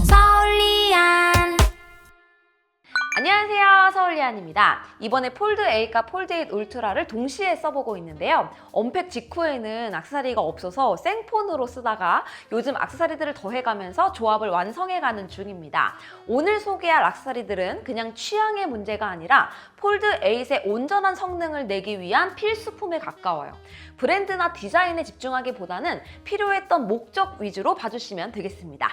서울리안. 안녕하세요, 서울리안입니다. 이번에 폴드 8과 폴드 8 울트라를 동시에 써보고 있는데요. 언팩 직후에는 액세서리가 없어서 생폰으로 쓰다가 요즘 액세서리들을 더해가면서 조합을 완성해가는 중입니다. 오늘 소개할 액세서리들은 그냥 취향의 문제가 아니라 폴드 8의 온전한 성능을 내기 위한 필수품에 가까워요. 브랜드나 디자인에 집중하기보다는 필요했던 목적 위주로 봐주시면 되겠습니다.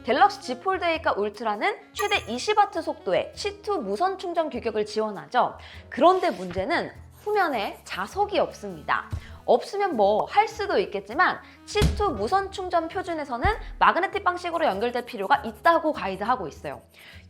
갤럭시 Z 폴드 8과 울트라는 최대 20W 속도의 C2 무선 충전 규격을 지원하죠. 그런데 문제는 후면에 자석이 없습니다. 없으면 뭐 할 수도 있겠지만 C2 무선 충전 표준에서는 마그네틱 방식으로 연결될 필요가 있다고 가이드하고 있어요.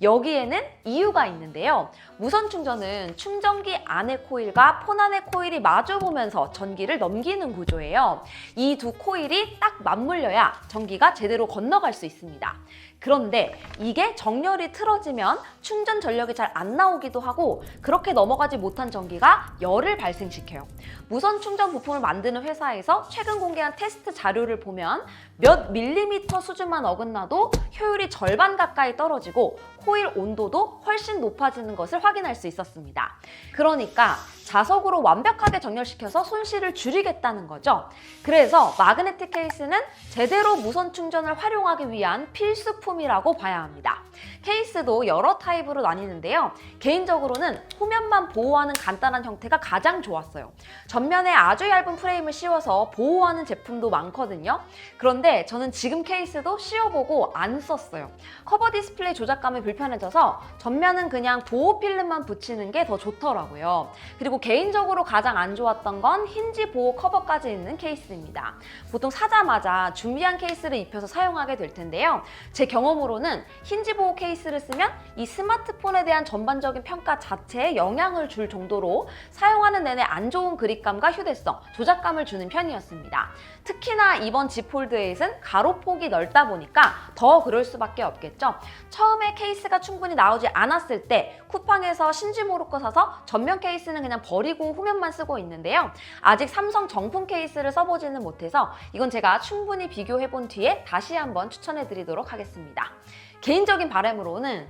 여기에는 이유가 있는데요. 무선 충전은 충전기 안의 코일과 폰 안의 코일이 마주보면서 전기를 넘기는 구조예요. 이 두 코일이 딱 맞물려야 전기가 제대로 건너갈 수 있습니다. 그런데 이게 정렬이 틀어지면 충전 전력이 잘 안 나오기도 하고 그렇게 넘어가지 못한 전기가 열을 발생시켜요. 무선 충전 부품을 만드는 회사에서 최근 공개한 테스트 자료를 보면 몇 밀리미터 수준만 어긋나도 효율이 절반 가까이 떨어지고 코일 온도도 훨씬 높아지는 것을 확인할 수 있었습니다. 그러니까 자석으로 완벽하게 정렬시켜서 손실을 줄이겠다는 거죠. 그래서 마그네틱 케이스는 제대로 무선 충전을 활용하기 위한 필수품이라고 봐야 합니다. 케이스도 여러 타입으로 나뉘는데요. 개인적으로는 후면만 보호하는 간단한 형태가 가장 좋았어요. 전면에 아주 얇은 프레임을 씌워서 보호하는 제품도 많거든요. 그런데 저는 지금 케이스도 씌워보고 안 썼어요. 커버 디스플레이 조작감이 불편해져서 전면은 그냥 보호 필름만 붙이는 게 더 좋더라고요. 그리고 개인적으로 가장 안 좋았던 건 힌지 보호 커버까지 있는 케이스입니다. 보통 사자마자 준비한 케이스를 입혀서 사용하게 될 텐데요. 제 경험으로는 힌지 보호 케이스를 쓰면 이 스마트폰에 대한 전반적인 평가 자체에 영향을 줄 정도로 사용하는 내내 안 좋은 그립감과 휴대성, 조작감을 주는 편이었습니다. 특히나 이번 Z 폴드 8은 가로폭이 넓다 보니까 더 그럴 수밖에 없겠죠. 처음에 케이스가 충분히 나오지 않았을 때 쿠팡에서 신지 모를 거 사서 전면 케이스는 그냥 버리고 후면만 쓰고 있는데요. 아직 삼성 정품 케이스를 써보지는 못해서 이건 제가 충분히 비교해본 뒤에 다시 한번 추천해드리도록 하겠습니다. 개인적인 바람으로는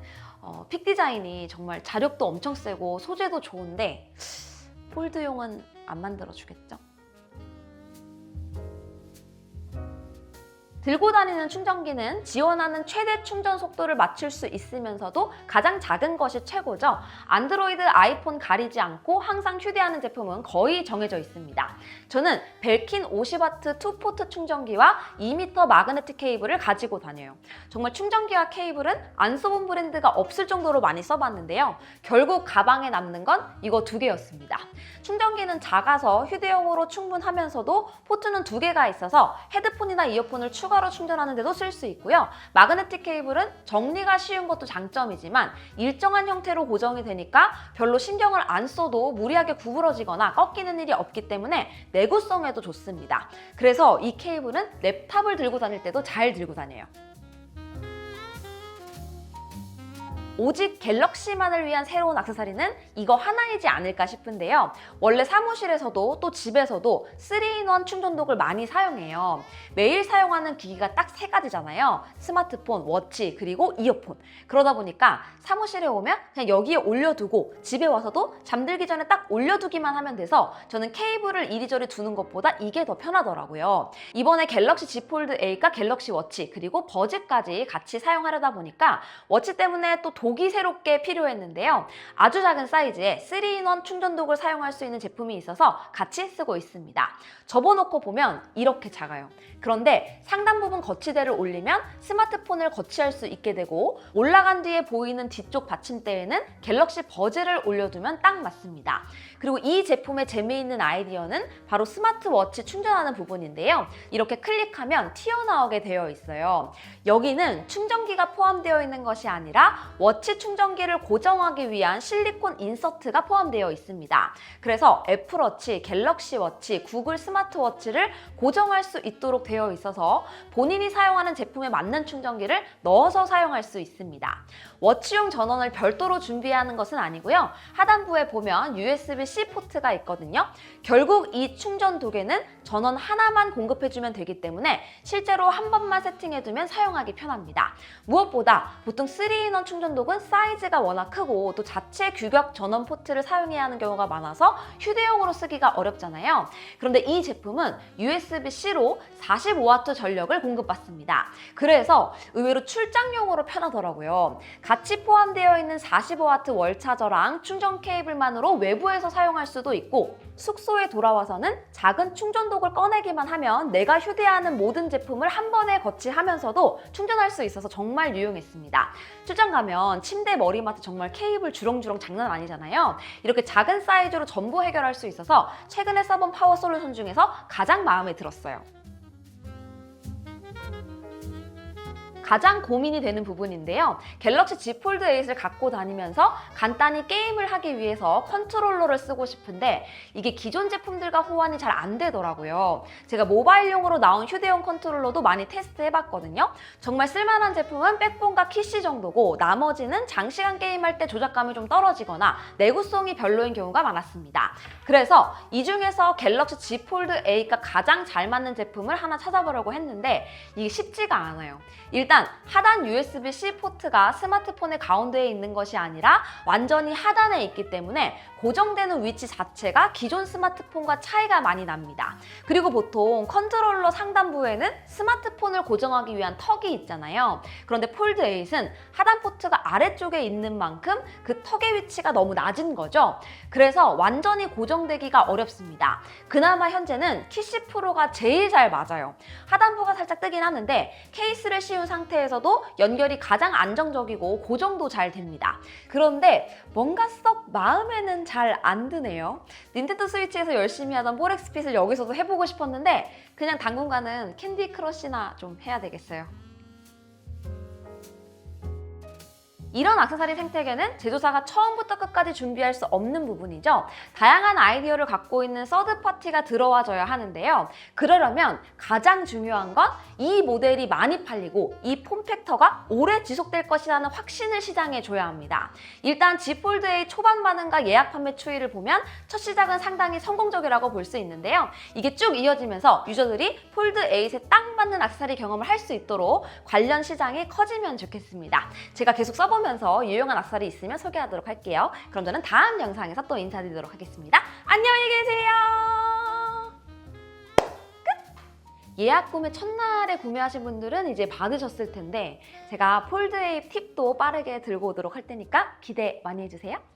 픽 디자인이 정말 자력도 엄청 세고 소재도 좋은데 폴드용은 안 만들어주겠죠? 들고 다니는 충전기는 지원하는 최대 충전 속도를 맞출 수 있으면서도 가장 작은 것이 최고죠. 안드로이드, 아이폰 가리지 않고 항상 휴대하는 제품은 거의 정해져 있습니다. 저는 벨킨 50W 2포트 충전기와 2m 마그네틱 케이블을 가지고 다녀요. 정말 충전기와 케이블은 안 써본 브랜드가 없을 정도로 많이 써봤는데요. 결국 가방에 남는 건 이거 두 개였습니다. 충전기는 작아서 휴대용으로 충분하면서도 포트는 두 개가 있어서 헤드폰이나 이어폰을 추가로 충전하는 데도 쓸 수 있고요. 마그네틱 케이블은 정리가 쉬운 것도 장점이지만 일정한 형태로 고정이 되니까 별로 신경을 안 써도 무리하게 구부러지거나 꺾이는 일이 없기 때문에 내구성에도 좋습니다. 그래서 이 케이블은 랩탑을 들고 다닐 때도 잘 들고 다녀요. 오직 갤럭시만을 위한 새로운 액세서리는 이거 하나이지 않을까 싶은데요. 원래 사무실에서도 또 집에서도 3-in-1 충전독을 많이 사용해요. 매일 사용하는 기기가 딱 세 가지잖아요. 스마트폰, 워치, 그리고 이어폰. 그러다 보니까 사무실에 오면 그냥 여기에 올려두고 집에 와서도 잠들기 전에 딱 올려두기만 하면 돼서 저는 케이블을 이리저리 두는 것보다 이게 더 편하더라고요. 이번에 갤럭시 Z 폴드 8과 갤럭시 워치 그리고 버즈까지 같이 사용하려다 보니까 워치 때문에 또 독이 새롭게 필요했는데요. 아주 작은 사이즈의 3-in-1 충전독을 사용할 수 있는 제품이 있어서 같이 쓰고 있습니다. 접어놓고 보면 이렇게 작아요. 그런데 상단 부분 거치대를 올리면 스마트폰을 거치할 수 있게 되고 올라간 뒤에 보이는 뒤쪽 받침대에는 갤럭시 버즈를 올려두면 딱 맞습니다. 그리고 이 제품의 재미있는 아이디어는 바로 스마트워치 충전하는 부분인데요. 이렇게 클릭하면 튀어나오게 되어 있어요. 여기는 충전기가 포함되어 있는 것이 아니라 워치 충전기를 고정하기 위한 실리콘 인서트가 포함되어 있습니다. 그래서 애플워치, 갤럭시워치, 구글 스마트워치를 고정할 수 있도록 되어 있어서 본인이 사용하는 제품에 맞는 충전기를 넣어서 사용할 수 있습니다. 워치용 전원을 별도로 준비하는 것은 아니고요. 하단부에 보면 USB-C 포트가 있거든요. 결국 이 충전 도개는 전원 하나만 공급해주면 되기 때문에 실제로 한 번만 세팅해두면 사용하기 편합니다. 무엇보다 보통 3인원 충전독은 사이즈가 워낙 크고 또 자체 규격 전원 포트를 사용해야 하는 경우가 많아서 휴대용으로 쓰기가 어렵잖아요. 그런데 이 제품은 USB-C로 45W 전력을 공급받습니다. 그래서 의외로 출장용으로 편하더라고요. 같이 포함되어 있는 45W 월차저랑 충전 케이블만으로 외부에서 사용할 수도 있고 숙소에 돌아와서는 작은 충전독을 꺼내기만 하면 내가 휴대하는 모든 제품을 한 번에 거치하면서도 충전할 수 있어서 정말 유용했습니다. 출장 가면 침대 머리맡에 정말 케이블 주렁주렁 장난 아니잖아요. 이렇게 작은 사이즈로 전부 해결할 수 있어서 최근에 써본 파워 솔루션 중에서 가장 마음에 들었어요. 가장 고민이 되는 부분인데요. 갤럭시 Z 폴드 8을 갖고 다니면서 간단히 게임을 하기 위해서 컨트롤러를 쓰고 싶은데 이게 기존 제품들과 호환이 잘 안 되더라고요. 제가 모바일용으로 나온 휴대용 컨트롤러도 많이 테스트해봤거든요. 정말 쓸만한 제품은 백본과 키씨 정도고 나머지는 장시간 게임할 때 조작감이 좀 떨어지거나 내구성이 별로인 경우가 많았습니다. 그래서 이 중에서 갤럭시 Z 폴드 8과 가장 잘 맞는 제품을 하나 찾아보려고 했는데 이게 쉽지가 않아요. 일단 하단 USB-C 포트가 스마트폰의 가운데에 있는 것이 아니라 완전히 하단에 있기 때문에 고정되는 위치 자체가 기존 스마트폰과 차이가 많이 납니다. 그리고 보통 컨트롤러 상단부에는 스마트폰을 고정하기 위한 턱이 있잖아요. 그런데 폴드 8은 하단 포트가 아래쪽에 있는 만큼 그 턱의 위치가 너무 낮은 거죠. 그래서 완전히 고정되기가 어렵습니다. 그나마 현재는 키씨 프로가 제일 잘 맞아요. 하단부가 살짝 뜨긴 하는데 케이스를 씌운 상태에서도 연결이 가장 안정적이고 고정도 잘 됩니다. 그런데 뭔가 썩 마음에는 잘 안 드네요. 닌텐도 스위치에서 열심히 하던 포렉스핏을 여기서도 해보고 싶었는데 그냥 당분간은 캔디 크러쉬나 좀 해야 되겠어요. 이런 액세서리 생태계는 제조사가 처음부터 끝까지 준비할 수 없는 부분이죠. 다양한 아이디어를 갖고 있는 서드파티가 들어와줘야 하는데요. 그러려면 가장 중요한 건 이 모델이 많이 팔리고 이 폼팩터가 오래 지속될 것이라는 확신을 시장에 줘야 합니다. 일단 Z 폴드 8 초반 반응과 예약 판매 추이를 보면 첫 시작은 상당히 성공적이라고 볼 수 있는데요. 이게 쭉 이어지면서 유저들이 폴드 8에 딱 맞는 액세서리 경험을 할 수 있도록 관련 시장이 커지면 좋겠습니다. 제가 계속 써보면서 유용한 액세서리 있으면 소개하도록 할게요. 그럼 저는 다음 영상에서 또 인사드리도록 하겠습니다. 안녕히 계세요. 예약 구매 첫날에 구매하신 분들은 이제 받으셨을 텐데 제가 폴드 8 팁도 빠르게 들고 오도록 할 테니까 기대 많이 해주세요.